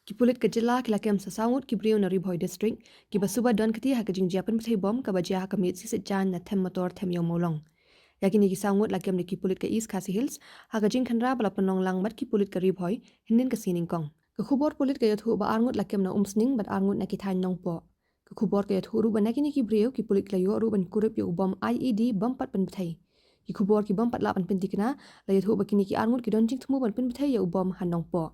Kipulit kejela kilakem sasangut kibriu na Ri-Bhoi district kibasuba don keti hakajing jiapan pthei bom kabajia hakamit sisejan na Them Metor Them molong. Yakini kisangut lakem ni kipulit ke East Khasi Hills hakajing khandra bala penong langmat kipulit ke Ri-Bhoi hinin ke sining kong. Kekubor pulit ke yathu ba arngut lakem na umsning bat arngut na kithain nong po. Kekubor ke yathu ruban nakini kibriu kipulit ke yo ruban kurup yo bom IED bom pat pynbthei. Kikubor ki bom pat lapan pintikna la yathu bakini ki arngut ki donjing thmu ban pynbthei yo bom hanong po.